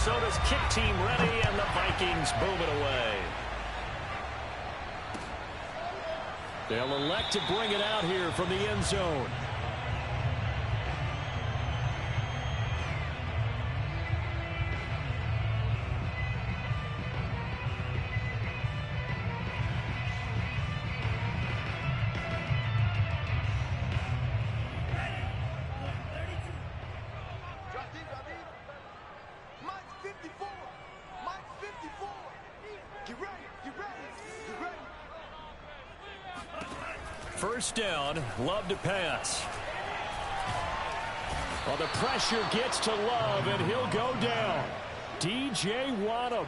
Minnesota's kick team ready, and the Vikings boom it away. They'll elect to bring it out here from the end zone. First down, Love to pass. Well, the pressure gets to Love, and he'll go down. DJ Waddam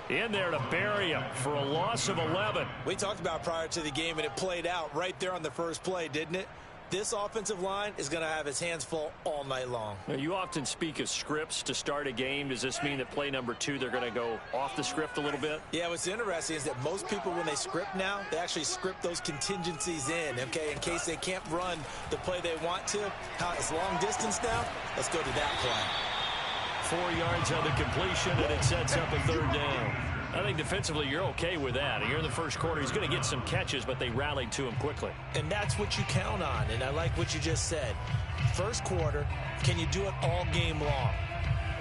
in there to bury him for a loss of 11. We talked about prior to the game, and it played out right there on the first play, didn't it? This offensive line is going to have his hands full all night long. Now, you often speak of scripts to start a game. Does this mean that play number 2, they're going to go off the script a little bit? Yeah, what's interesting is that most people, when they script now, they actually script those contingencies in, okay, in case they can't run the play they want to. How it's long distance now? Let's go to that play. 4 yards on the completion, and it sets up a third down. I think defensively you're okay with that. Here in the first quarter, he's going to get some catches, but they rallied to him quickly. And that's what you count on, and I like what you just said. First quarter, can you do it all game long?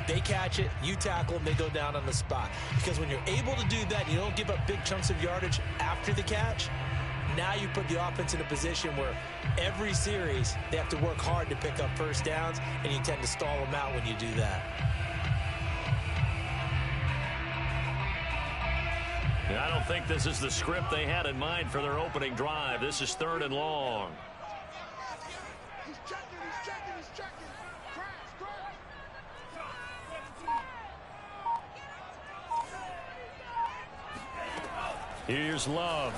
They catch it, you tackle them, they go down on the spot. Because when you're able to do that, you don't give up big chunks of yardage after the catch. Now you put the offense in a position where every series they have to work hard to pick up first downs, and you tend to stall them out when you do that. I don't think this is the script they had in mind for their opening drive. This is 3rd and long. He's checking. Here's Love.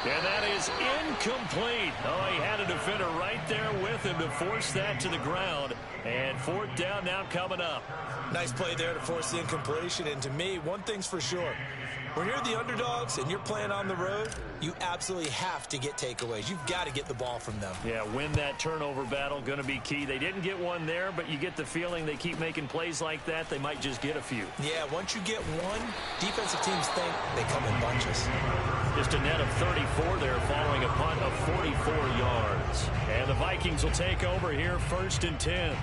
And that is incomplete. Oh, he had a defender right there with him to force that to the ground. And 4th down now coming up. Nice play there to force the incompletion. And to me, one thing's for sure. When you're the underdogs and you're playing on the road, you absolutely have to get takeaways. You've got to get the ball from them. Yeah, win that turnover battle, going to be key. They didn't get one there, but you get the feeling they keep making plays like that, they might just get a few. Yeah, once you get one, defensive teams think they come in bunches. Just a net of 34 there following a punt of 44 yards. And the Vikings will take over here 1st and 10.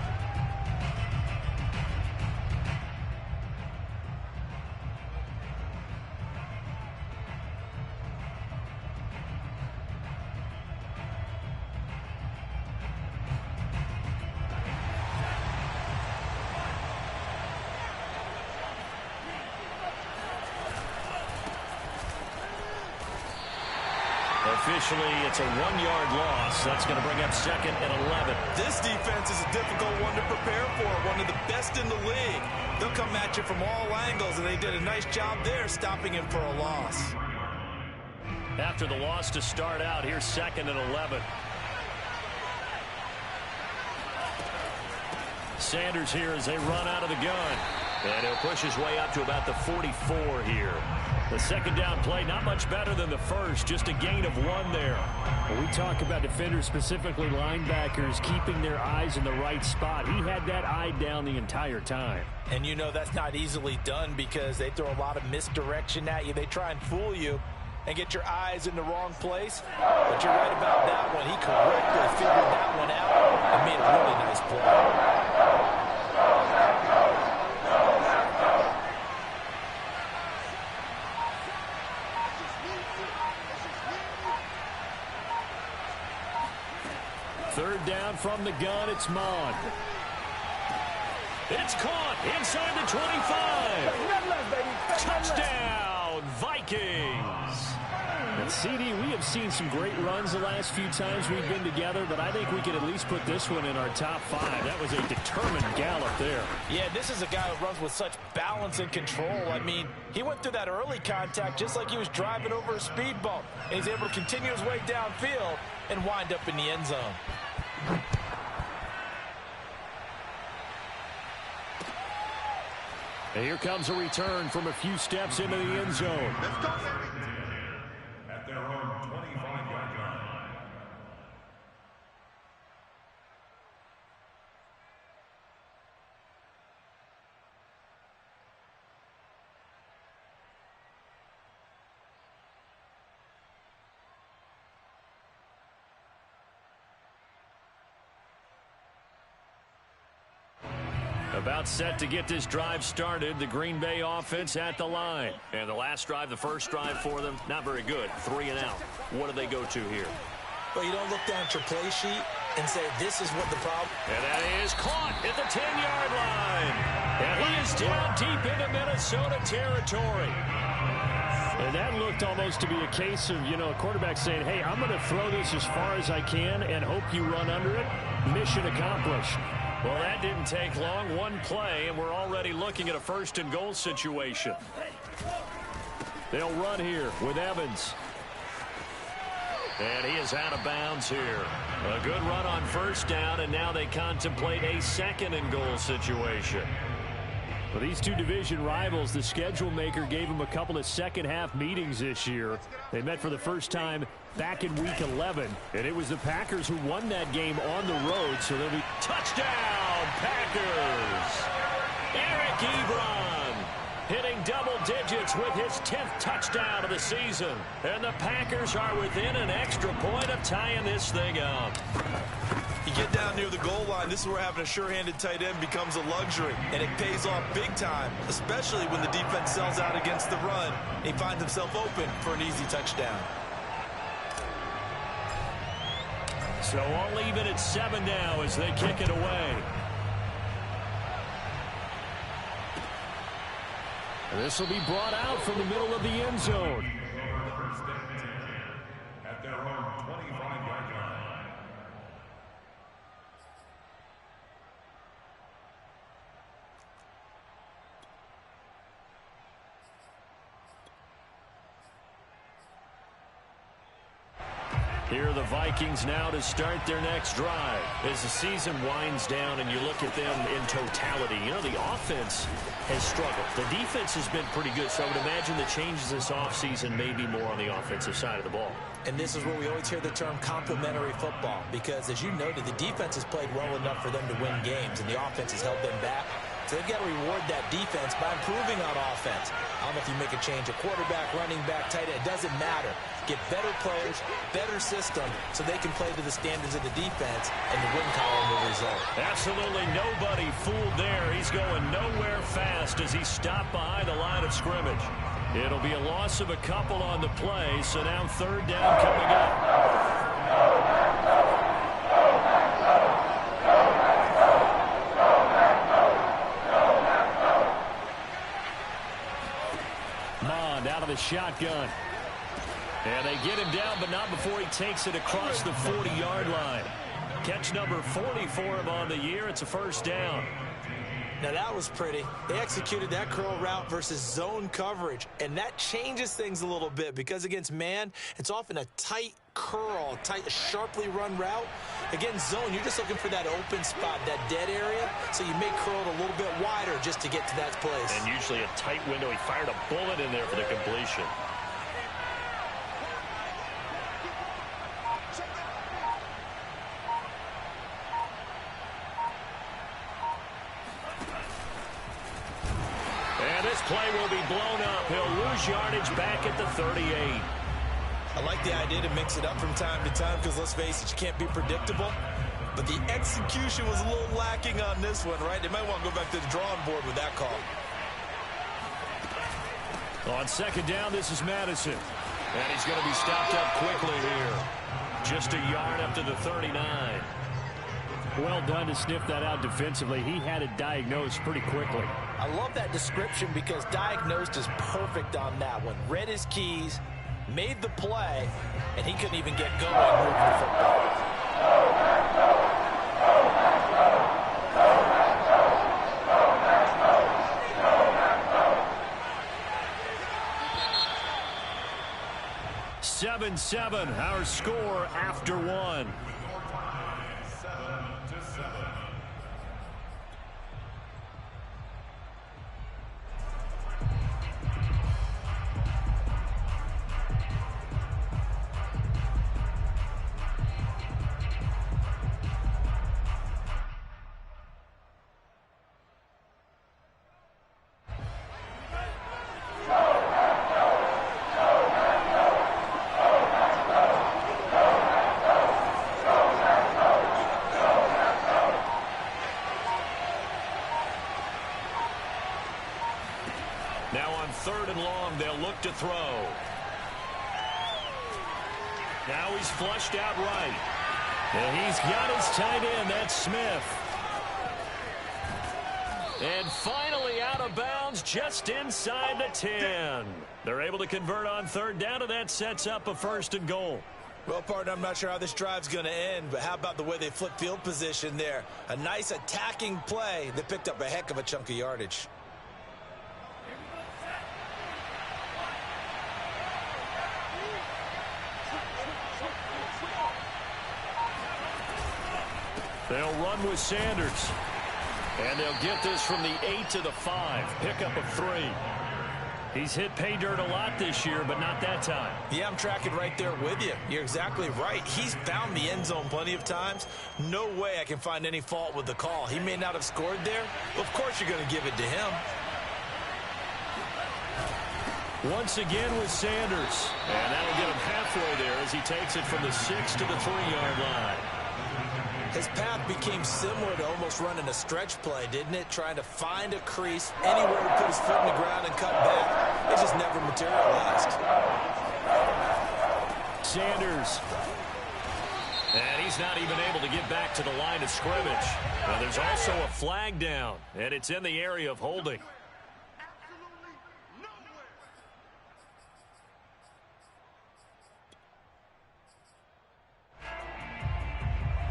Officially, it's a 1-yard loss. That's going to bring up 2nd and 11. This defense is a difficult one to prepare for, one of the best in the league. They'll come at you from all angles, and they did a nice job there stopping him for a loss. After the loss to start out, here's 2nd and 11. Sanders here as they run out of the gun. And he'll push his way up to about the 44 here. The 2nd down play, not much better than the first, just a gain of 1 there. When we talk about defenders, specifically linebackers, keeping their eyes in the right spot. He had that eye down the entire time. And you know that's not easily done because they throw a lot of misdirection at you. They try and fool you and get your eyes in the wrong place. But you're right about that one. He correctly figured that one out and made a really nice play. Third down from the gun, it's Mond. It's caught inside the 25. Touchdown, Vikings. And CD, we have seen some great runs the last few times we've been together, but I think we could at least put this one in our top 5. That was a determined gallop there. Yeah, this is a guy who runs with such balance and control. I mean, he went through that early contact just like he was driving over a speed bump. And he's able to continue his way downfield and wind up in the end zone. And here comes a return from a few steps into the end zone. At their own 25-yard line. About set to get this drive started. The Green Bay offense at the line. And the last drive, the first drive for them, not very good. 3 and out. What do they go to here? Well, you don't look down at your play sheet and say, this is what the problem. And that is caught at the 10-yard line. And he is down deep into Minnesota territory. And that looked almost to be a case of, a quarterback saying, hey, I'm going to throw this as far as I can and hope you run under it. Mission accomplished. Well, that didn't take long. One play, and we're already looking at a first-and-goal situation. They'll run here with Evans. And he is out of bounds here. A good run on first down, and now they contemplate a second-and-goal situation. For these two division rivals, the schedule maker gave them a couple of second-half meetings this year. They met for the first time back in Week 11, and it was the Packers who won that game on the road, so they'll be... Touchdown, Packers! Eric Ebron hitting double digits with his 10th touchdown of the season. And the Packers are within an extra point of tying this thing up. You get down near the goal line, this is where having a sure-handed tight end becomes a luxury, and it pays off big time, especially when the defense sells out against the run. He finds himself open for an easy touchdown. So all even at 7 now as they kick it away. This will be brought out from the middle of the end zone. At their own 25-yard line. Here are the Vikings now to start their next drive. As the season winds down and you look at them in totality, the offense has struggled. The defense has been pretty good, so I would imagine the changes this offseason may be more on the offensive side of the ball. And this is where we always hear the term complementary football, because as you noted, the defense has played well enough for them to win games, and the offense has held them back. So they've got to reward that defense by improving on offense. I don't know if you make a change, a quarterback, running back, tight end, it doesn't matter. Get better players, better system, so they can play to the standards of the defense, and the win column will result. Absolutely nobody fooled there. He's going nowhere fast as he stopped behind the line of scrimmage. It'll be a loss of a couple on the play, so now third down coming up. Out of the shotgun. And they get him down, but not before he takes it across the 40-yard line. Catch number 40 for him on the year. It's a first down. Now that was pretty. They executed that curl route versus zone coverage, and that changes things a little bit because against man, it's often a tight curl, tight, sharply run route. Against zone, you're just looking for that open spot, that dead area, so you may curl it a little bit wider just to get to that place. And usually a tight window. He fired a bullet in there for the completion. And this play will be blown up. He'll lose yardage back at the 38. I like the idea to mix it up from time to time because, let's face it, you can't be predictable. But the execution was a little lacking on this one, right? They might want to go back to the drawing board with that call. On second down, this is Madison. And he's going to be stopped up quickly here. Just a yard up to the 39. Well done to sniff that out defensively. He had it diagnosed pretty quickly. I love that description because diagnosed is perfect on that one. Read his keys, made the play, and he couldn't even get going moving the football. Seven, our score after one. Now on 3rd and long, they'll look to throw. Now he's flushed out right. And he's got his tight end. That's Smith. And finally out of bounds just inside the 10. They're able to convert on 3rd down, and that sets up a 1st and goal. Well, partner, I'm not sure how this drive's going to end, but how about the way they flip field position there? A nice attacking play that picked up a heck of a chunk of yardage. They'll run with Sanders. And they'll get this from the 8 to the 5. Pickup of 3. He's hit pay dirt a lot this year, but not that time. Yeah, I'm tracking right there with you. You're exactly right. He's found the end zone plenty of times. No way I can find any fault with the call. He may not have scored there. Of course you're going to give it to him. Once again with Sanders. And that'll get him halfway there as he takes it from the 6 to the 3-yard line. His path became similar to almost running a stretch play, didn't it? Trying to find a crease anywhere to put his foot in the ground and cut back. It just never materialized. Sanders. And he's not even able to get back to the line of scrimmage. Now there's also a flag down, and it's in the area of holding.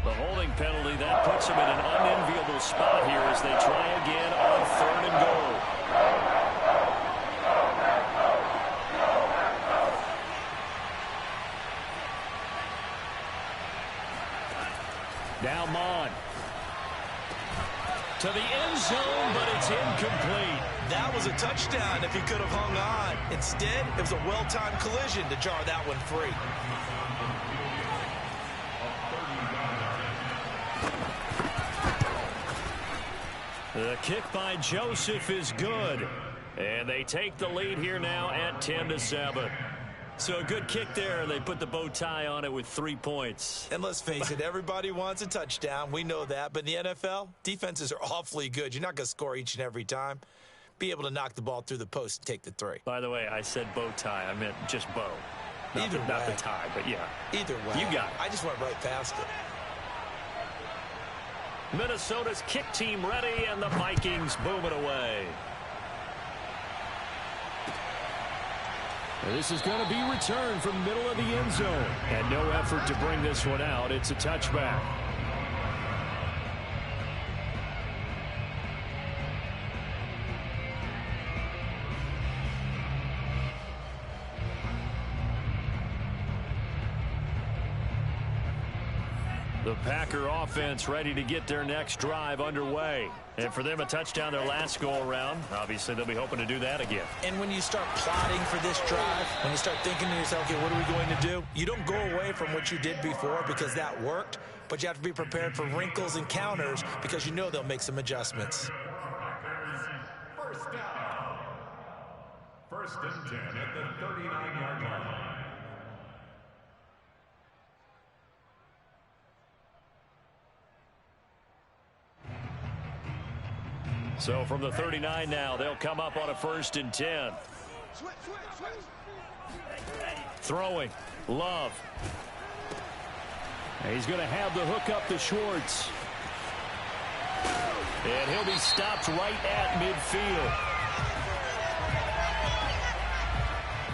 The holding penalty, that puts him in an unenviable spot here as they try again on 3rd and goal. Now Mon. To the end zone, but it's incomplete. That was a touchdown if he could have hung on. Instead, it was a well-timed collision to jar that one free. The kick by Joseph is good. And they take the lead here now at 10-7. So a good kick there. They put the bow tie on it with 3 points. And let's face it, everybody wants a touchdown. We know that. But in the NFL, defenses are awfully good. You're not going to score each and every time. Be able to knock the ball through the post and take the 3. By the way, I said bow tie. I meant just bow. Not the tie, but yeah. Either way. You got it. I just went right past it. Minnesota's kick team ready, and the Vikings boom it away. This is going to be returned from middle of the end zone. And no effort to bring this one out. It's a touchback. The Packer offense ready to get their next drive underway. And for them, a touchdown their last go-around. Obviously, they'll be hoping to do that again. And when you start plotting for this drive, when you start thinking to yourself, okay, what are we going to do? You don't go away from what you did before because that worked, but you have to be prepared for wrinkles and counters because you know they'll make some adjustments. First down. 1st and 10 at the 39-yard line. So from the 39 now, they'll come up on a 1st and 10. Throwing. Love. And he's going to have the hook up to Schwartz. And he'll be stopped right at midfield.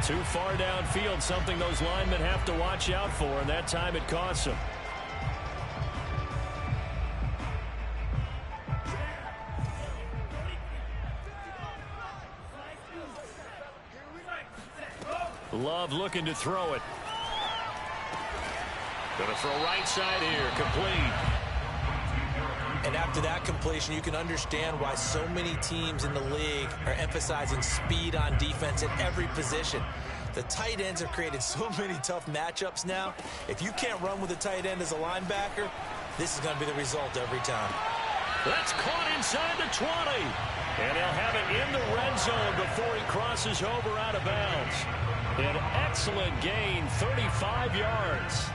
Too far downfield, something those linemen have to watch out for, and that time it costs them. Love looking to throw it. Going to throw right side here, complete. And after that completion, you can understand why so many teams in the league are emphasizing speed on defense at every position. The tight ends have created so many tough matchups now. If you can't run with a tight end as a linebacker, this is going to be the result every time. That's caught inside the 20. And they'll have it in the red zone before he crosses over out of bounds. An excellent gain, 35 yards.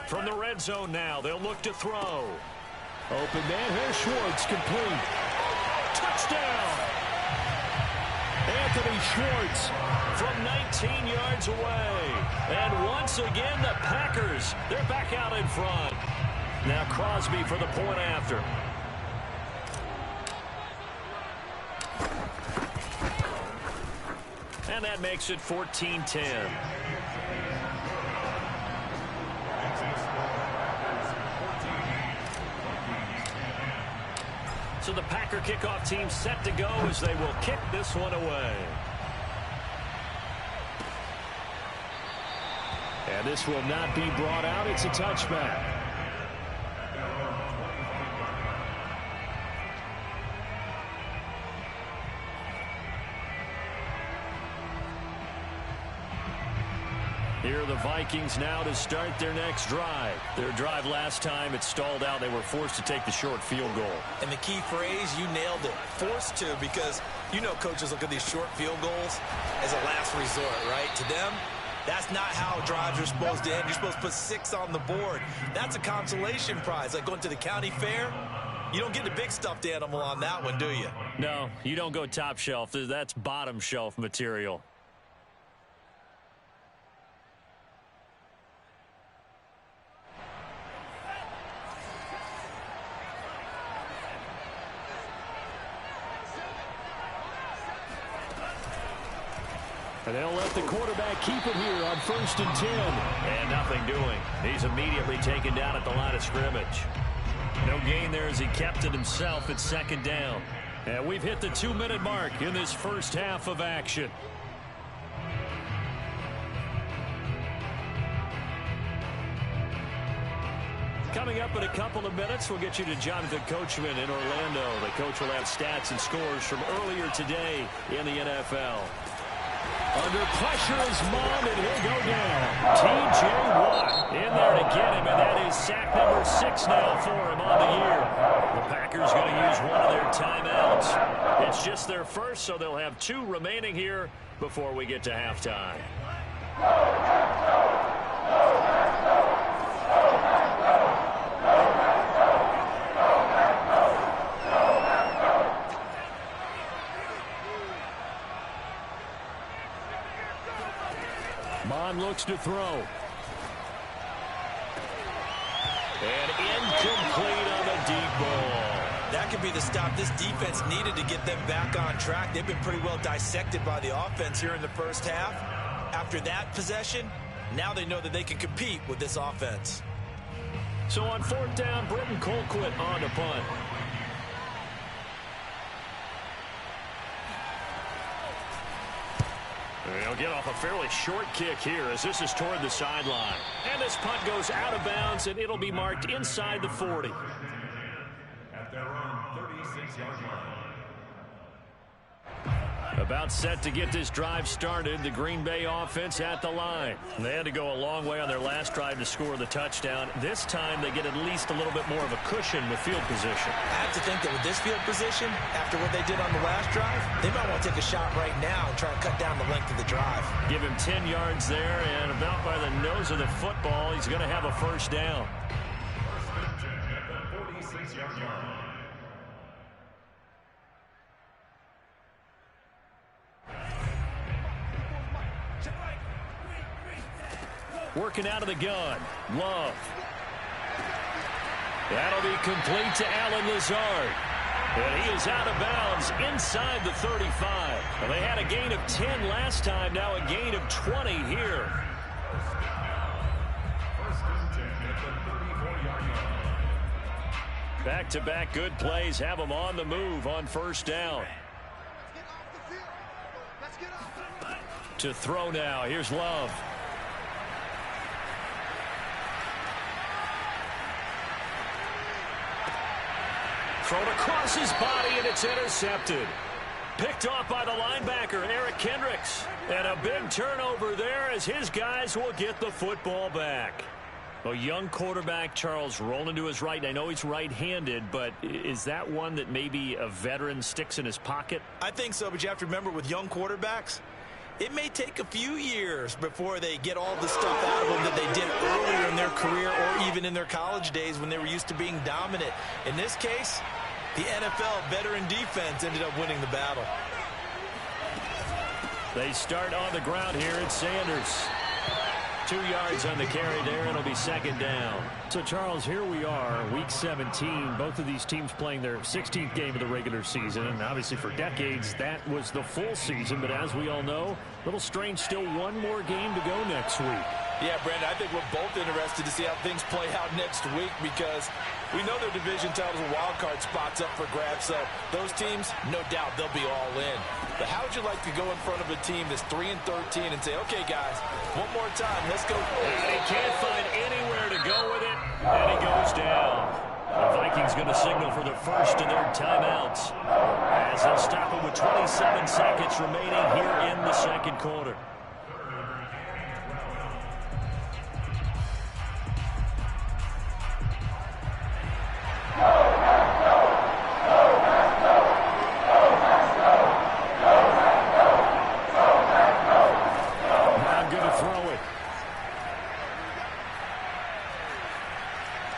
From the red zone now, they'll look to throw. Open man here, Schwartz, complete. Touchdown! Anthony Schwartz from 19 yards away. And once again, the Packers, they're back out in front. Now Crosby for the point after. And that makes it 14-10. So the Packer kickoff team set to go as they will kick this one away. And this will not be brought out. It's a touchback. Here are the Vikings now to start their next drive. Their drive last time, it stalled out. They were forced to take the short field goal. And the key phrase, you nailed it. Forced to, because you know coaches look at these short field goals as a last resort, right? To them, that's not how drives are supposed to end. You're supposed to put 6 on the board. That's a consolation prize. Like going to the county fair, you don't get the big stuffed animal on that one, do you? No, you don't go top shelf. That's bottom shelf material. And they'll let the quarterback keep it here on 1st and 10. And nothing doing. He's immediately taken down at the line of scrimmage. No gain there as he kept it himself at 2nd down. And we've hit the 2-minute mark in this first half of action. Coming up in a couple of minutes, we'll get you to Jonathan Coachman in Orlando. The coach will have stats and scores from earlier today in the NFL. Under pressure is Mond, and he'll go down. T.J. Watt in there to get him, and that is sack number 6 now for him on the year. The Packers going to use one of their timeouts. It's just their first, so they'll have 2 remaining here before we get to halftime. Mond looks to throw. And incomplete on the deep ball. That could be the stop this defense needed to get them back on track. They've been pretty well dissected by the offense here in the first half. After that possession, now they know that they can compete with this offense. So on 4th down, Britton Colquitt on to punt. They'll get off a fairly short kick here as this is toward the sideline. And this punt goes out of bounds, and it'll be marked inside the 40. At their own 36-yard line. About set to get this drive started, the Green Bay offense at the line. They had to go a long way on their last drive to score the touchdown. This time they get at least a little bit more of a cushion with field position. I have to think that with this field position, after what they did on the last drive, they might want to take a shot right now and try to cut down the length of the drive. Give him 10 yards there, and about by the nose of the football, he's going to have a 1st down. First and 10 at the 46-yard line. Working out of the gun. Love. That'll be complete to Allen Lazard. And he is out of bounds inside the 35. Well, they had a gain of 10 last time, now a gain of 20 here. First and 10 at the 34-yard line. Back-to-back good plays have them on the move on 1st down. To throw now. Here's Love. Thrown across his body, and it's intercepted. Picked off by the linebacker, Eric Kendricks. And a big turnover there as his guys will get the football back. A young quarterback, Charles, rolling to his right. I know he's right-handed, but is that one that maybe a veteran sticks in his pocket? I think so, but you have to remember with young quarterbacks, It may take a few years before they get all the stuff out of them that they did earlier in their career or even in their college days when they were used to being dominant. In this case, the NFL veteran defense ended up winning the battle. They start on the ground here at Sanders. 2 yards on the carry there, and it'll be second down. So, Charles, here we are, Week 17. Both of these teams playing their 16th game of the regular season. And obviously for decades, that was the full season. But as we all know, a little strange, still one more game to go next week. Yeah, Brandon, I think we're both interested to see how things play out next week because we know their division titles and wild card spots up for grabs. So those teams, no doubt, they'll be all in. But how would you like to go in front of a team that's 3-13 and say, okay, guys, one more time, let's go. And he can't find anywhere to go with it, and he goes down. The Vikings going to signal for the first of their timeouts as they'll stop it with 27 seconds remaining here in the second quarter.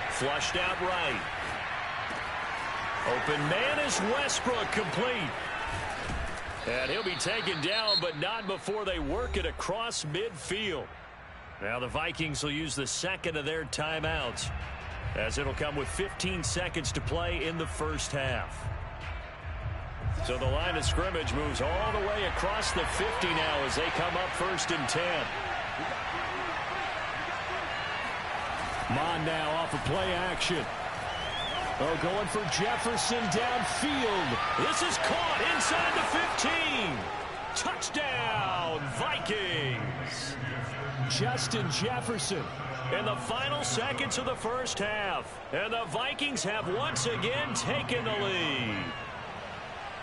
Flushed out right. Open man is Westbrook, complete. And he'll be taken down, but not before they work it across midfield. Now the Vikings will use the second of their timeouts, as it'll come with 15 seconds to play in the first half. So the line of scrimmage moves all the way across the 50 now as they come up 1st and 10. Mon now off of play action. Oh, going for Jefferson downfield. This is caught inside the 15. Touchdown, Vikings. Justin Jefferson in the final seconds of the first half. And the Vikings have once again taken the lead.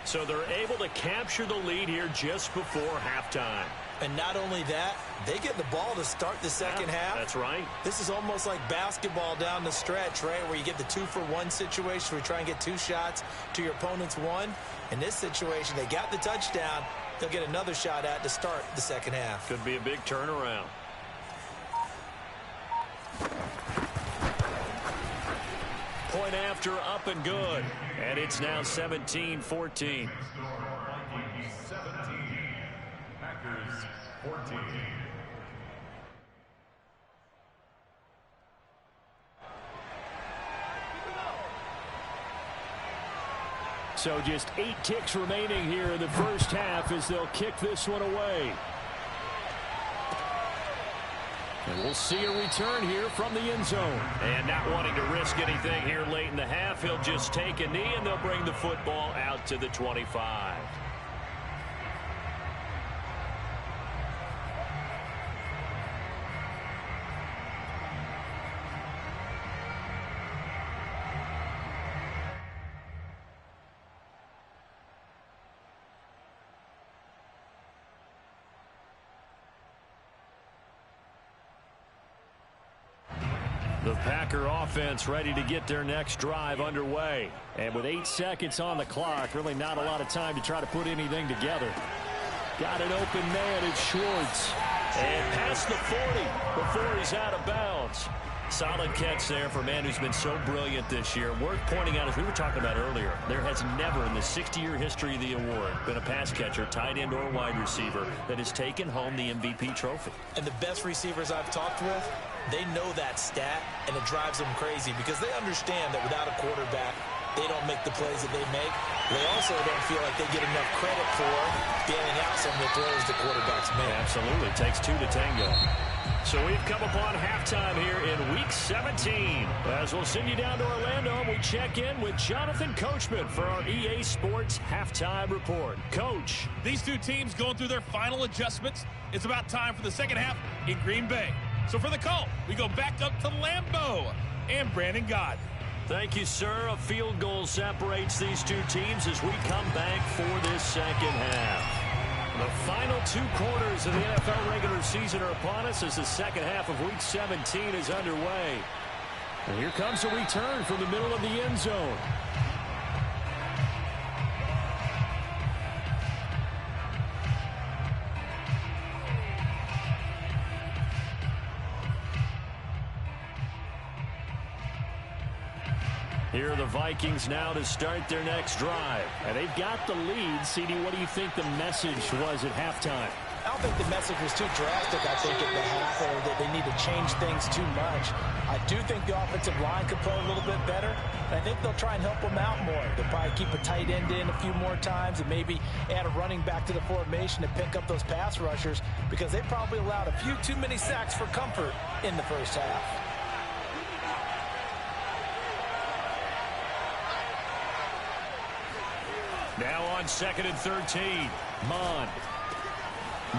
So they're able to capture the lead here just before halftime. And not only that, they get the ball to start the second half. That's right. This is almost like basketball down the stretch, right, where you get the 2-for-1 situation where you try and get 2 shots to your opponent's 1. In this situation, they got the touchdown. They'll get another shot at to start the second half. Could be a big turnaround. Point after, up and good. And it's now 17-14. 17, Packers 14. So just 8 ticks remaining here in the first half as they'll kick this one away. And we'll see a return here from the end zone. And not wanting to risk anything here late in the half, he'll just take a knee and they'll bring the football out to the 25. The Packer offense ready to get their next drive underway. And with 8 seconds on the clock, really not a lot of time to try to put anything together. Got an open man, it's Schwartz. And past the 40 before he's out of bounds. Solid catch there for a man who's been so brilliant this year. Worth pointing out, as we were talking about earlier, there has never in the 60-year history of the award been a pass catcher, tight end, or wide receiver that has taken home the MVP trophy. And the best receivers I've talked with, they know that stat, and it drives them crazy because they understand that without a quarterback, they don't make the plays that they make. They also don't feel like they get enough credit for bailing out some of the throws the quarterbacks make. Absolutely. It takes 2 to tango. So we've come upon halftime here in Week 17. As we'll send you down to Orlando, we check in with Jonathan Coachman for our EA Sports Halftime Report. Coach. These two teams going through their final adjustments. It's about time for the second half in Green Bay. So for the call, we go back up to Lambeau and Brandon Gott. Thank you, sir. A field goal separates these two teams as we come back for this second half. The final 2 quarters of the NFL regular season are upon us as the second half of Week 17 is underway. And here comes a return from the middle of the end zone. Here are the Vikings now to start their next drive. And they've got the lead. CD, what do you think the message was at halftime? I don't think the message was too drastic, I think, at the half, or that they need to change things too much. I do think the offensive line could play a little bit better, and I think they'll try and help them out more. They'll probably keep a tight end in a few more times and maybe add a running back to the formation to pick up those pass rushers, because they probably allowed a few too many sacks for comfort in the first half. Now on 2nd and 13. Mond.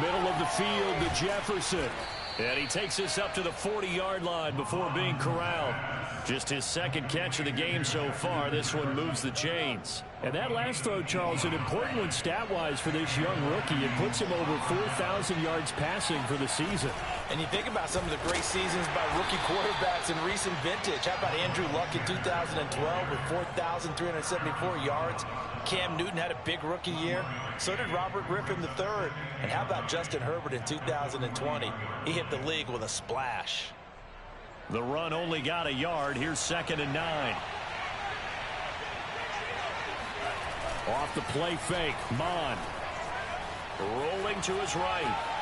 Middle of the field to Jefferson. And he takes this up to the 40-yard line before being corralled. Just his second catch of the game so far. This one moves the chains. And that last throw, Charles, an important one stat-wise for this young rookie. It puts him over 4,000 yards passing for the season. And you think about some of the great seasons by rookie quarterbacks in recent vintage. How about Andrew Luck in 2012 with 4,374 yards? Cam Newton had a big rookie year. So did Robert Griffin III. And how about Justin Herbert in 2020? He hit the league with a splash. The run only got a yard. Here's 2nd and 9. Off the play fake. Mond. Rolling to his right.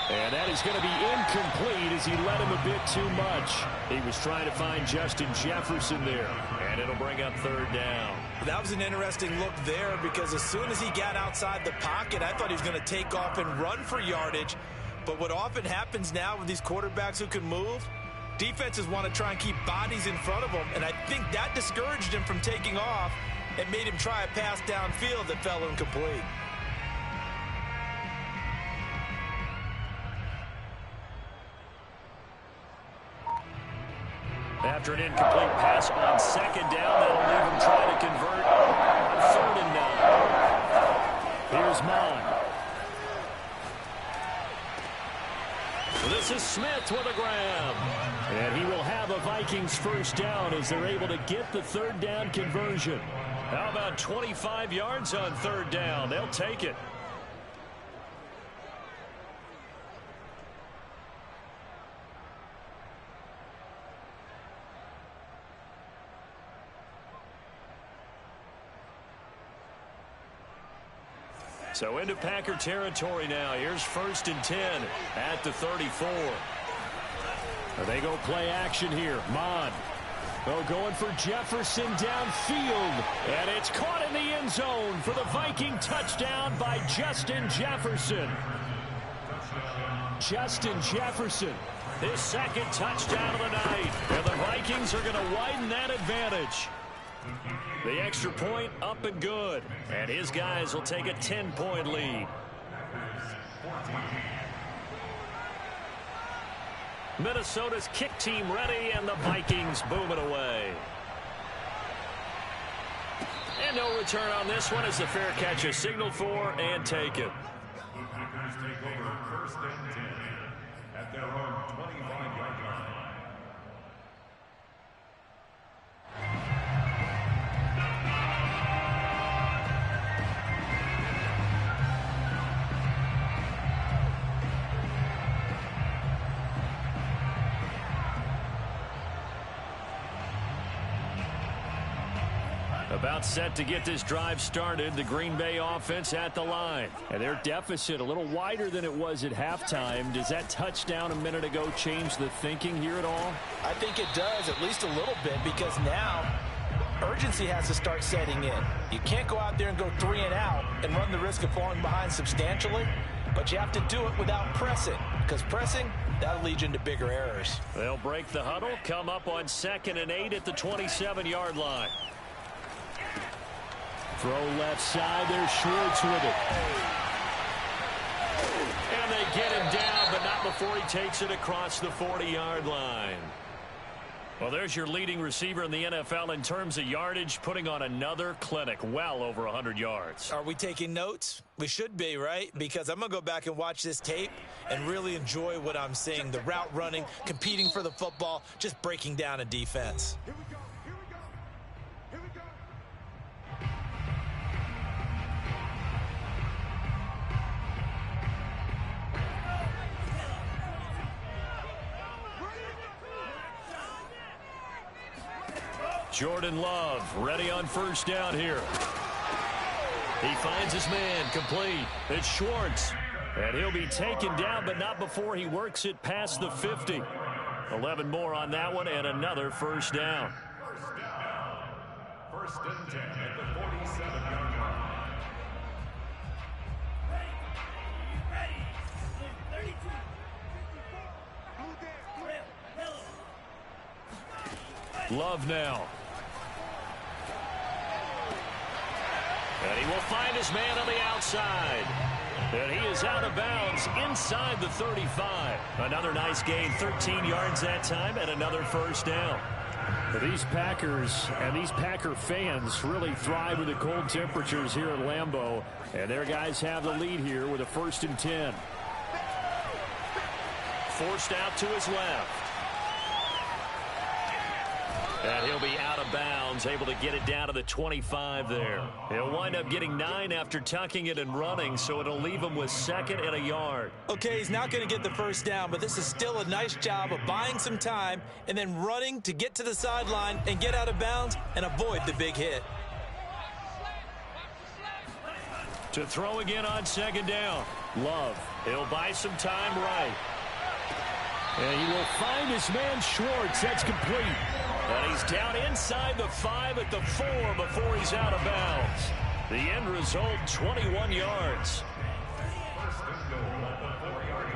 And that is going to be incomplete as he led him a bit too much. He was trying to find Justin Jefferson there. And it'll bring up 3rd down. That was an interesting look there, because as soon as he got outside the pocket, I thought he was going to take off and run for yardage. But what often happens now with these quarterbacks who can move, defenses want to try and keep bodies in front of them. And I think that discouraged him from taking off and made him try a pass downfield that fell incomplete. After an incomplete pass on 2nd down, that'll leave him trying to convert on 3rd and 9. Here's Mond. This is Smith with a grab. And he will have a Vikings first down as they're able to get the 3rd down conversion. How about 25 yards on 3rd down? They'll take it. So into Packer territory now. Here's 1st and 10 at the 34. They go play action here. Mond. Oh, going for Jefferson downfield. And it's caught in the end zone for the Viking touchdown by Justin Jefferson. Justin Jefferson, his 2nd touchdown of the night. And the Vikings are going to widen that advantage. The extra point up and good. And his guys will take a 10-point lead. Minnesota's kick team ready, and the Vikings boom it away. And no return on this one as the fair catch is signaled for and taken. Packers take over 1st and 10 at their own 25-yard line. About set to get this drive started. The Green Bay offense at the line. And their deficit a little wider than it was at halftime. Does that touchdown a minute ago change the thinking here at all? I think it does, at least a little bit, because now urgency has to start setting in. You can't go out there and go 3 and out and run the risk of falling behind substantially, but you have to do it without pressing, because pressing, that'll lead you into bigger errors. They'll break the huddle, come up on 2nd and 8 at the 27-yard line. Throw left side, there's Schwartz with it. And they get him down, but not before he takes it across the 40-yard line. Well, there's your leading receiver in the NFL in terms of yardage, putting on another clinic, well over 100 yards. Are we taking notes? We should be, right? Because I'm going to go back and watch this tape and really enjoy what I'm seeing. The route running, competing for the football, just breaking down a defense. Here we go. Here we go. Here we go. Jordan Love ready on first down here. He finds his man complete. It's Schwartz. And he'll be taken down, but not before he works it past the 50. 11 more on that one and another first down. First and 10 at the 47-yard line. Love now. And he will find his man on the outside. And he is out of bounds inside the 35. Another nice gain, 13 yards that time, and another first down. These Packers and these Packer fans really thrive with the cold temperatures here at Lambeau. And their guys have the lead here with a 1st and 10. Forced out to his left. And he'll be out of bounds, able to get it down to the 25 there. He'll wind up getting 9 after tucking it and running, so it'll leave him with 2nd and a yard. Okay, he's not going to get the first down, but this is still a nice job of buying some time and then running to get to the sideline and get out of bounds and avoid the big hit. To throw again on 2nd down. Love. He'll buy some time right. And he will find his man Schwartz. That's complete. And he's down inside the 5 at the 4 before he's out of bounds. The end result, 21 yards. First and goal at the 4-yard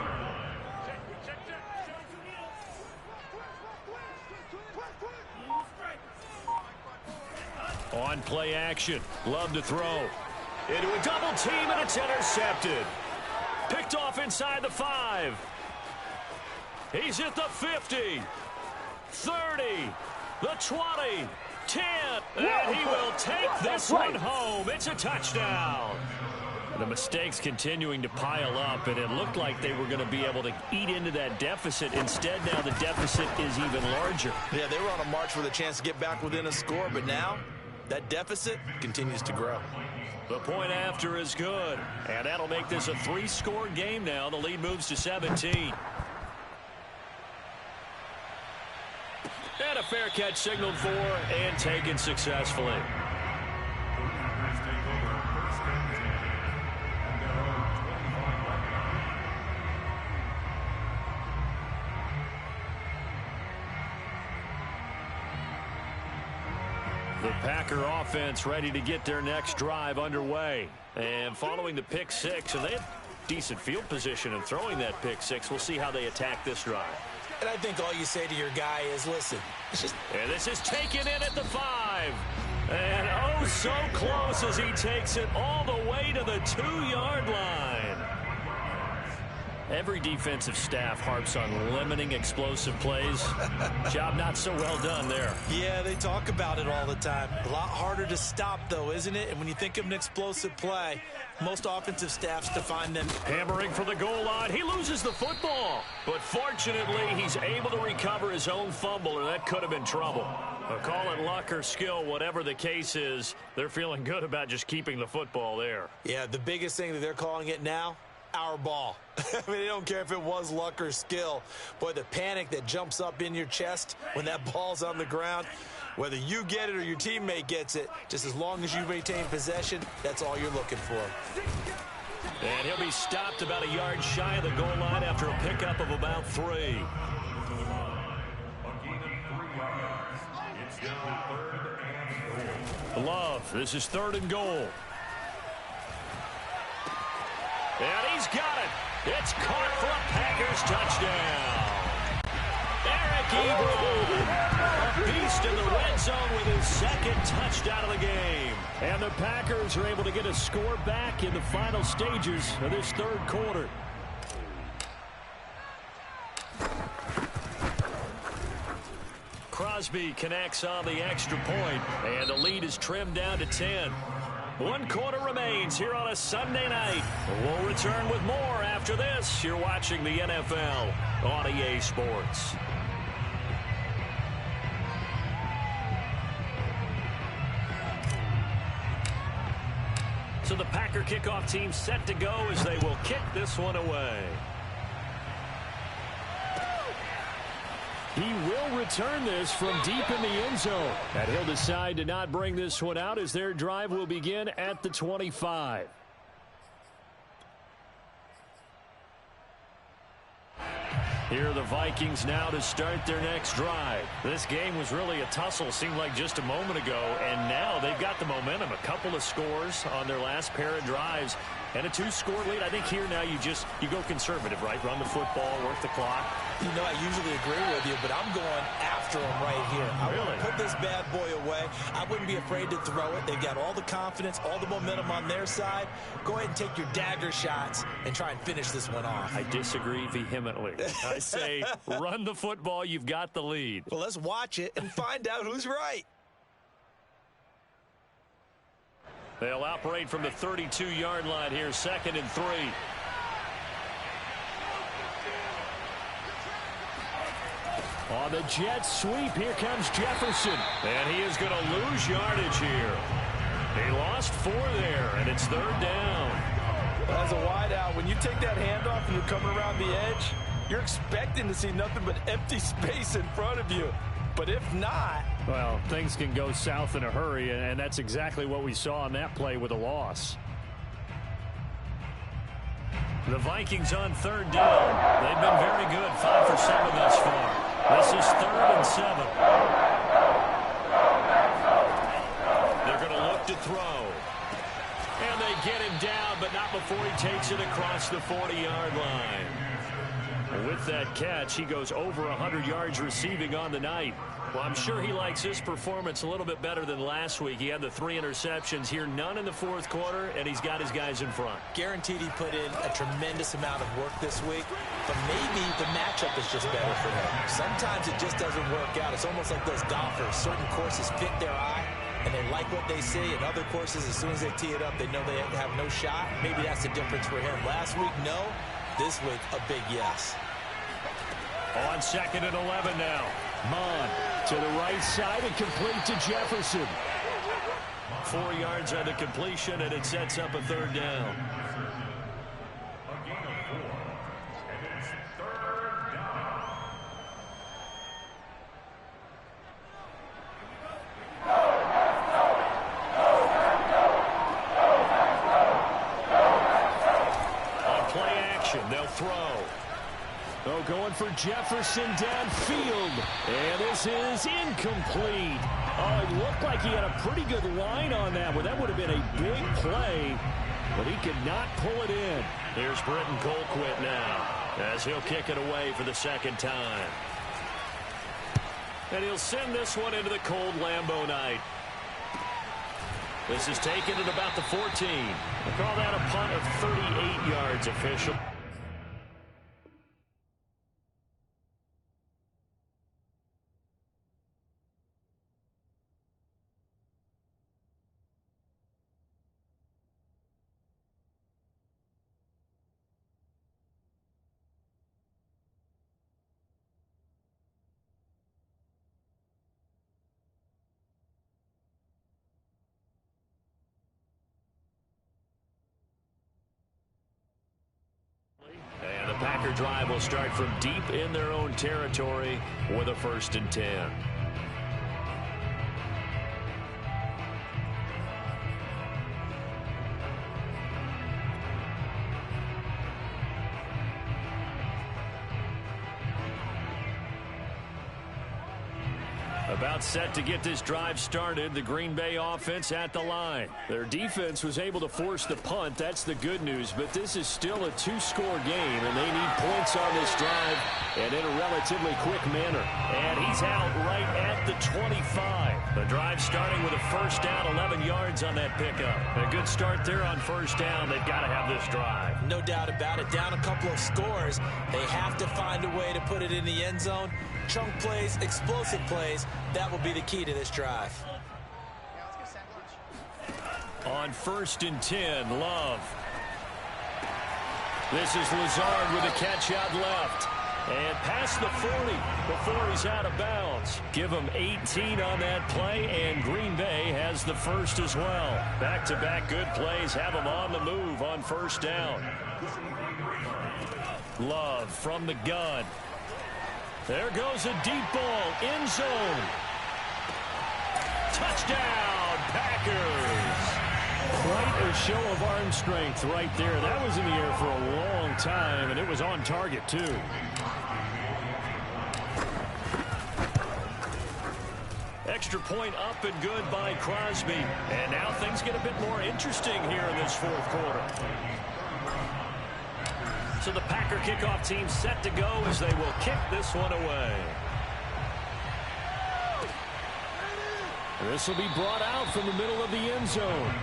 line. On play action. Love to throw. Into a double team, and it's intercepted. Picked off inside the 5. He's at the 50. 30. The 20, 10, and he will take this one home. It's a touchdown. The mistakes continuing to pile up, and it looked like they were going to be able to eat into that deficit. Instead, now the deficit is even larger. Yeah, they were on a march with a chance to get back within a score, but now that deficit continues to grow. The point after is good, and that'll make this a 3-score game now. The lead moves to 17. And a fair catch signaled for and taken successfully. Packers take over 1st and 10 at their own 25-yard line. The Packer offense ready to get their next drive underway. And following the pick 6, and they have decent field position in throwing that pick 6. We'll see how they attack this drive. And I think all you say to your guy is, listen. And this is taken in at the 5. And oh, so close as he takes it all the way to the 2-yard line. Every defensive staff harps on limiting explosive plays. Job not so well done there. Yeah, they talk about it all the time. A lot harder to stop, though, isn't it? And when you think of an explosive play, most offensive staffs define them. Hammering for the goal line. He loses the football. But fortunately, he's able to recover his own fumble, or that could have been trouble. Call it luck or skill, whatever the case is, they're feeling good about just keeping the football there. Yeah, the biggest thing that they're calling it now, our ball. I mean, they don't care if it was luck or skill. Boy, the panic that jumps up in your chest when that ball's on the ground, whether you get it or your teammate gets it, just as long as you retain possession, that's all you're looking for. And he'll be stopped about a yard shy of the goal line after a pickup of about 3. A gain of 3 yards. It's now 3rd and goal. Love, this is 3rd and goal. And he's got it. It's caught for a Packers touchdown. Eric Ebron, a beast in the red zone with his 2nd touchdown of the game. And the Packers are able to get a score back in the final stages of this 3rd quarter. Crosby connects on the extra point, and the lead is trimmed down to 10. 1 quarter remains here on a Sunday night. We'll return with more after this. You're watching the NFL on EA Sports. So the Packer kickoff team set to go as they will kick this one away. He will return this from deep in the end zone. And he'll decide to not bring this one out as their drive will begin at the 25. Here are the Vikings now to start their next drive. This game was really a tussle, seemed like just a moment ago, and now they've got the momentum. A couple of scores on their last pair of drives and a 2-score lead. I think here now you go conservative, right? Run the football, work the clock. You know, I usually agree with you, but I'm going after him right here. I want to put this bad boy away. I wouldn't be afraid to throw it. They've got all the confidence, all the momentum on their side. Go ahead and take your dagger shots and try and finish this one off. I disagree vehemently. I say run the football. You've got the lead. Well, let's watch it and find out who's right. They'll operate from the 32-yard line here, 2nd and 3. On the jet sweep, here comes Jefferson. And he is going to lose yardage here. He lost 4 there, and it's 3rd down. As a wideout, when you take that handoff and you're coming around the edge, you're expecting to see nothing but empty space in front of you. But if not... Well, things can go south in a hurry, and that's exactly what we saw on that play with a loss. The Vikings on 3rd down. They've been very good, 5 for 7 thus far. This is 3rd and 7. They're going to look to throw. And they get him down, but not before he takes it across the 40-yard line. With that catch, he goes over 100 yards receiving on the night. Well, I'm sure he likes this performance a little bit better than last week. He had the 3 interceptions here, none in the 4th quarter, and he's got his guys in front. Guaranteed he put in a tremendous amount of work this week, but maybe the matchup is just better for him. Sometimes it just doesn't work out. It's almost like those golfers. Certain courses fit their eye, and they like what they see, and other courses, as soon as they tee it up, they know they have no shot. Maybe that's the difference for him. Last week, no. This week, a big yes. On 2nd and 11 now. Mon to the right side and complete to Jefferson. 4 yards on the completion, and it sets up a 3rd down. A gain of 4, and it's 3rd down. On play action, they'll throw. Oh, going for Jefferson downfield. And this is incomplete. Oh, it looked like he had a pretty good line on that one. That would have been a big play, but he could not pull it in. Here's Britton Colquitt now as he'll kick it away for the 2nd time. And he'll send this one into the cold Lambeau night. This is taken at about the 14. We'll call that a punt of 38 yards, official. And the Packer drive will start from deep in their own territory with a 1st and 10. About set to get this drive started. The Green Bay offense at the line. Their defense was able to force the punt. That's the good news. But this is still a 2-score game, and they need points on this drive and in a relatively quick manner. And he's out right at the 25. The drive starting with a 1st down, 11 yards on that pickup. A good start there on 1st down. They've got to have this drive. No doubt about it. Down a couple of scores. They have to find a way to put it in the end zone. Chunk plays, explosive plays. That will be the key to this drive. On 1st and 10, Love. This is Lazard with a catch out left. And past the 40 before he's out of bounds. Give him 18 on that play, and Green Bay has the 1st as well. Back-to-back good plays have him on the move on 1st down. Love from the gun. There goes a deep ball, end zone. Touchdown, Packers. Quite a show of arm strength right there. That was in the air for a long time, and it was on target, too. Extra point up and good by Crosby. And now things get a bit more interesting here in this fourth quarter. So the Packer kickoff team set to go as they will kick this one away. This will be brought out from the middle of the end zone.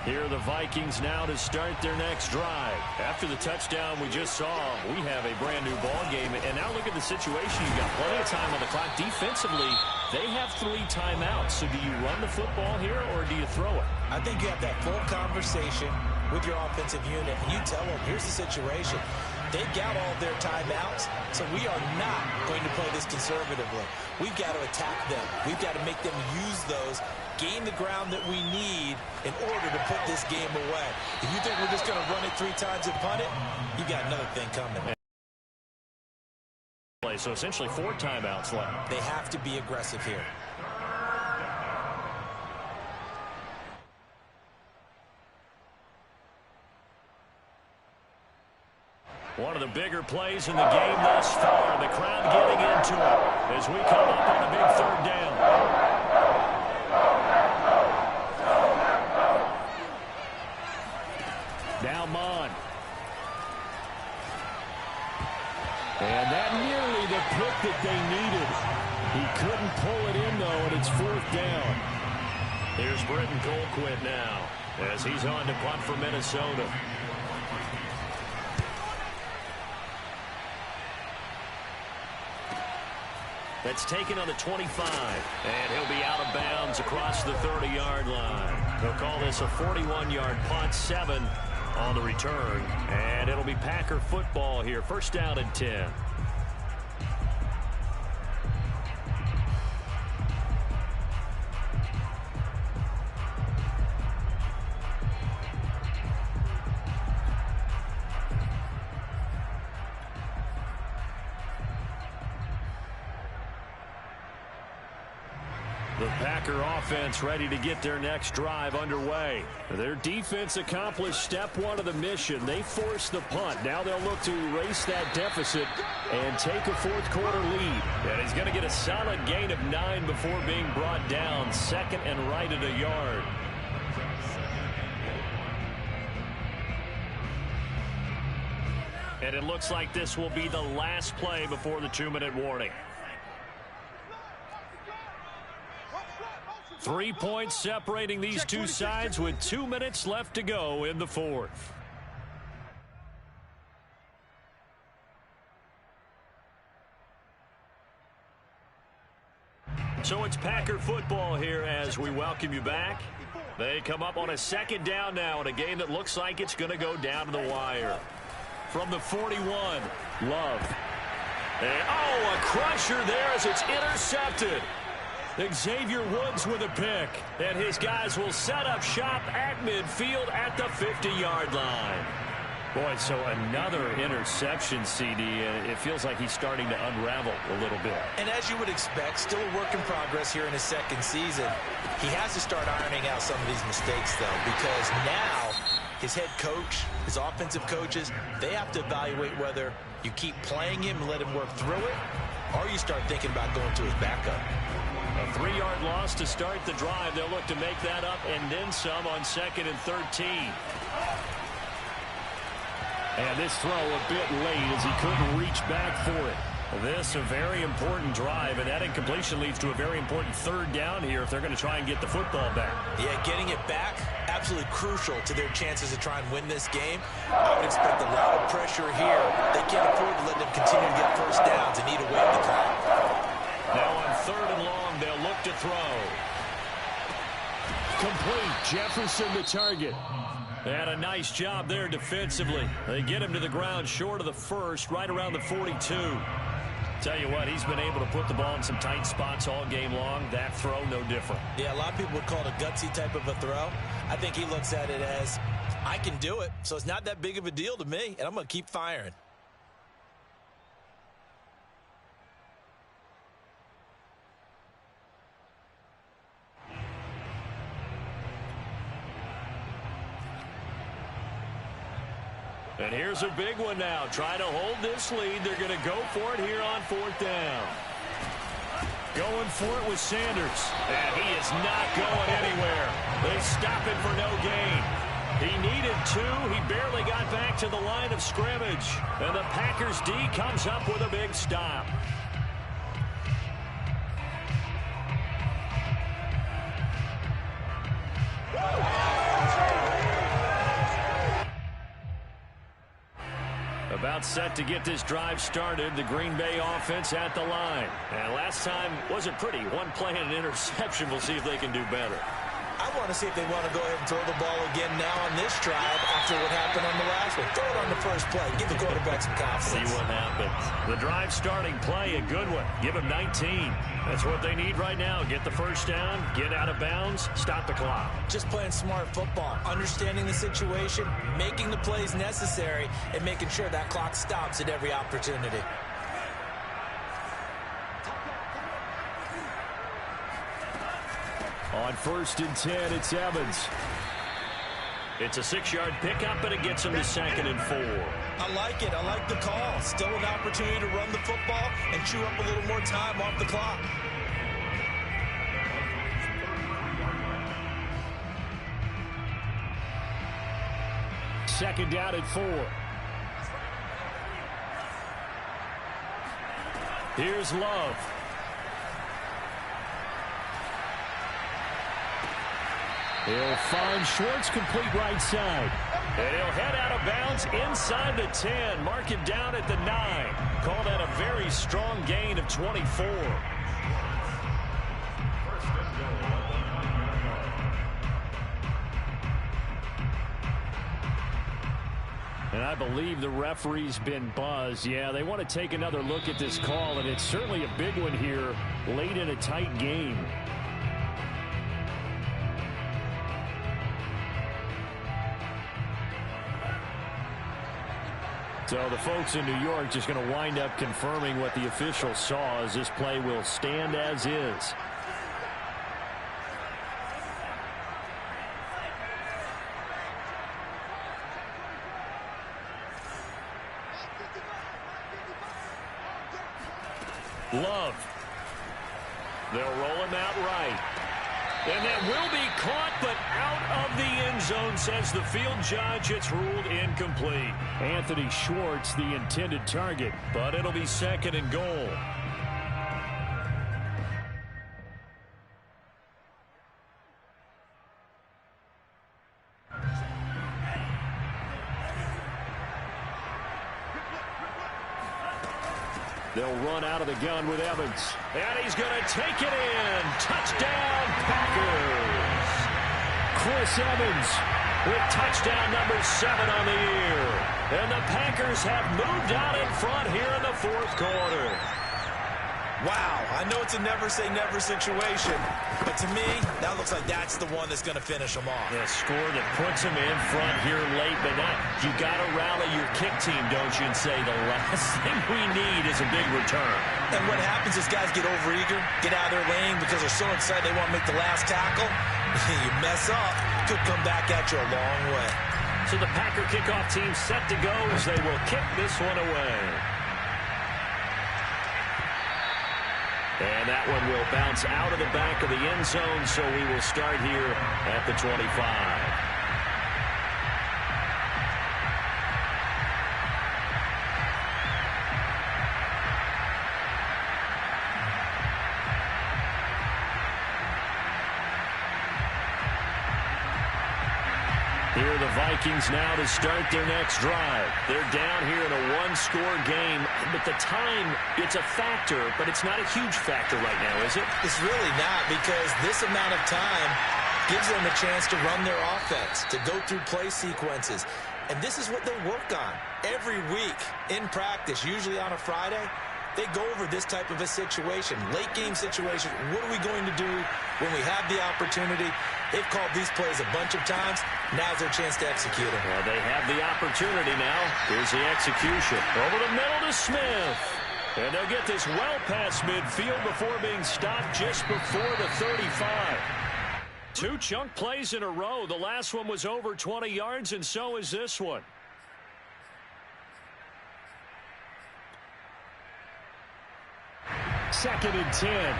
Here are the Vikings now to start their next drive. After the touchdown we just saw, we have a brand new ball game. And now look at the situation. You've got plenty of time on the clock. Defensively, they have 3 timeouts. So do you run the football here or do you throw it? I think you have that full conversation with your offensive unit. And you tell them, here's the situation. They've got all their timeouts, so we are not going to play this conservatively. We've got to attack them. We've got to make them use those, gain the ground that we need in order to put this game away. If you think we're just going to run it 3 times and punt it, you got another thing coming. So essentially 4 timeouts left. They have to be aggressive here. One of the bigger plays in the game thus far. The crowd getting into it as we come up on a big 3rd down. Now Mon. And that nearly the pick that they needed. He couldn't pull it in, though, and it's 4th down. Here's Britton Colquitt now as he's on to punt for Minnesota. That's taken on the 25, and he'll be out of bounds across the 30-yard line. They'll call this a 41-yard punt, 7 on the return, and it'll be Packer football here. 1st down and 10. The Packer offense ready to get their next drive underway. Their defense accomplished step 1 of the mission. They forced the punt. Now they'll look to erase that deficit and take a 4th quarter lead. And he's going to get a solid gain of 9 before being brought down. 2nd and right at a yard. And it looks like this will be the last play before the 2-minute warning. 3 points separating these two sides with 2 minutes left to go in the 4th. So it's Packer football here as we welcome you back. They come up on a 2nd down now in a game that looks like it's going to go down to the wire. From the 41, Love. And, a crusher there as it's intercepted. Xavier Woods with a pick, and his guys will set up shop at midfield at the 50-yard line. Boy, so another interception, CD, and it feels like he's starting to unravel a little bit. And as you would expect, still a work in progress here in his 2nd season. He has to start ironing out some of these mistakes, though, because now his head coach, his offensive coaches, they have to evaluate whether you keep playing him and let him work through it, or you start thinking about going to his backup. A 3-yard loss to start the drive. They'll look to make that up and then some on 2nd and 13. And this throw a bit late as he couldn't reach back for it. This a very important drive, and that incompletion leads to a very important 3rd down here if they're going to try and get the football back. Yeah, getting it back, absolutely crucial to their chances to try and win this game. I would expect a lot of pressure here. They can't afford to let them continue to get 1st downs and eat away at the clock. Now on 3rd and long, they'll look to throw. Complete. Jefferson the target. And a nice job there defensively. They get him to the ground short of the 1st, right around the 42. Tell you what, he's been able to put the ball in some tight spots all game long. That throw, no different. Yeah, a lot of people would call it a gutsy type of a throw. I think he looks at it as, I can do it, so it's not that big of a deal to me, and I'm going to keep firing. And here's a big one now. Trying to hold this lead. They're going to go for it here on 4th down. Going for it with Sanders. And he is not going anywhere. They stop it for no gain. He needed 2. He barely got back to the line of scrimmage. And the Packers D comes up with a big stop. About set to get this drive started. The Green Bay offense at the line. And last time wasn't pretty. One play and an interception. We'll see if they can do better. I want to see if they want to go ahead and throw the ball again now on this drive after what happened on the last one. Throw it on the first play. Give the quarterback some confidence. See what happens. The drive starting play, a good one. Give him 19. That's what they need right now. Get the first down, get out of bounds, stop the clock. Just playing smart football, understanding the situation, making the plays necessary, and making sure that clock stops at every opportunity. On 1st and 10, it's Evans. It's a 6-yard pickup, but it gets him to 2nd and 4. I like it. I like the call. Still an opportunity to run the football and chew up a little more time off the clock. Second down at 4. Here's Love. He'll find Schwartz complete right side. And he'll head out of bounds inside the 10. Mark it down at the 9. Call that a very strong gain of 24. And I believe the referee's been buzzed. Yeah, they want to take another look at this call, and it's certainly a big one here late in a tight game. So the folks in New York just going to wind up confirming what the official saw, as this play will stand as is. Love. They'll roll him out right. And that will be caught, but out of the end zone, says the field judge. It's ruled incomplete. Anthony Schwartz, the intended target, but it'll be 2nd and goal. They'll run out of the gun with Evans. And he's going to take it in. Touchdown, Packers. Chris Evans with touchdown number 7 on the year. And the Packers have moved out in front here in the 4th quarter. Wow, I know it's a never-say-never situation, but to me, that looks like that's the one that's going to finish them off. A score that puts them in front here late, but now you got to rally your kick team, don't you, and say the last thing we need is a big return. And what happens is guys get overeager, get out of their lane because they're so excited they want to make the last tackle. You mess up, could come back at you a long way. So the Packer kickoff team set to go as they will kick this one away. And that one will bounce out of the back of the end zone, so we will start here at the 25. Here are the Vikings now to start their next drive. They're down here in a one-score game, but the time, it's a factor, but it's not a huge factor right now, is it? It's really not, because this amount of time gives them a chance to run their offense, to go through play sequences. And this is what they work on every week in practice, usually on a Friday. they go over this type of a situation, late game situation. What are we going to do when we have the opportunity? They've called these plays a bunch of times. Now's their chance to execute them. Well, they have the opportunity now. Here's the execution. Over the middle to Smith. And they'll get this well past midfield before being stopped just before the 35. 2 chunk plays in a row. The last one was over 20 yards, and so is this one. Second and 10.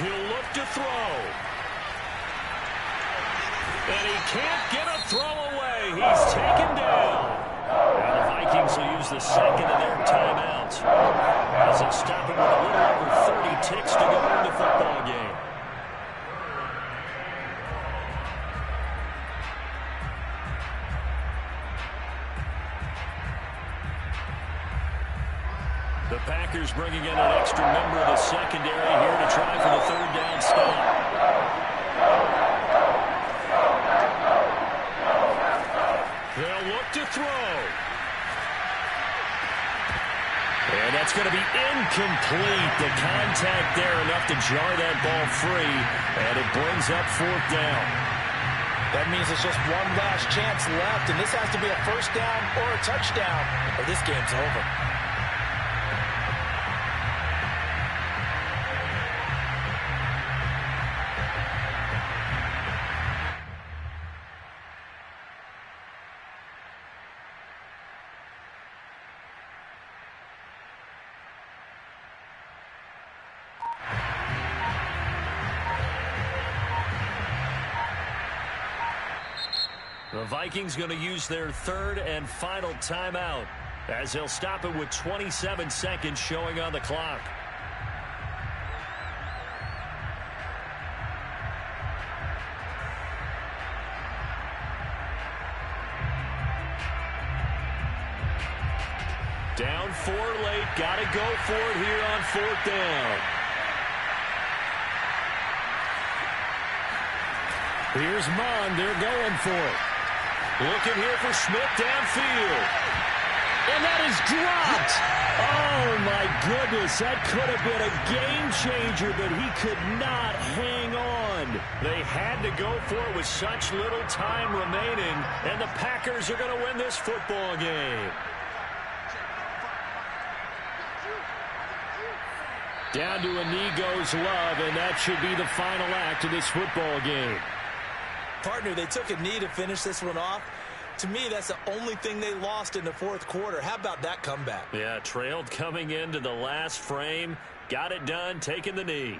He'll look to throw. And he can't get a throw away. He's taken down. Now the Vikings will use the second of their timeouts as they stop him with a little over 30 ticks to go in the football game. The Packers bringing in an extra member of the secondary here to try for the 3rd down stop. They'll look to throw. And that's going to be incomplete. The contact there enough to jar that ball free, and it brings up 4th down. That means it's just one last chance left, and this has to be a 1st down or a touchdown, or this game's over. The Vikings going to use their 3rd and final timeout as they'll stop it with 27 seconds showing on the clock. Down 4 late. Got to go for it here on 4th down. Here's Mond. They're going for it. Looking here for Smith downfield. And that is dropped. Oh, my goodness. That could have been a game changer, but he could not hang on. They had to go for it with such little time remaining, and the Packers are going to win this football game. Down to a knee goes Love, and that should be the final act of this football game. Partner, they took a knee to finish this one off. To me, that's the only thing they lost in the 4th quarter. How about that comeback? Yeah, trailed coming into the last frame. Got it done, taking the knee.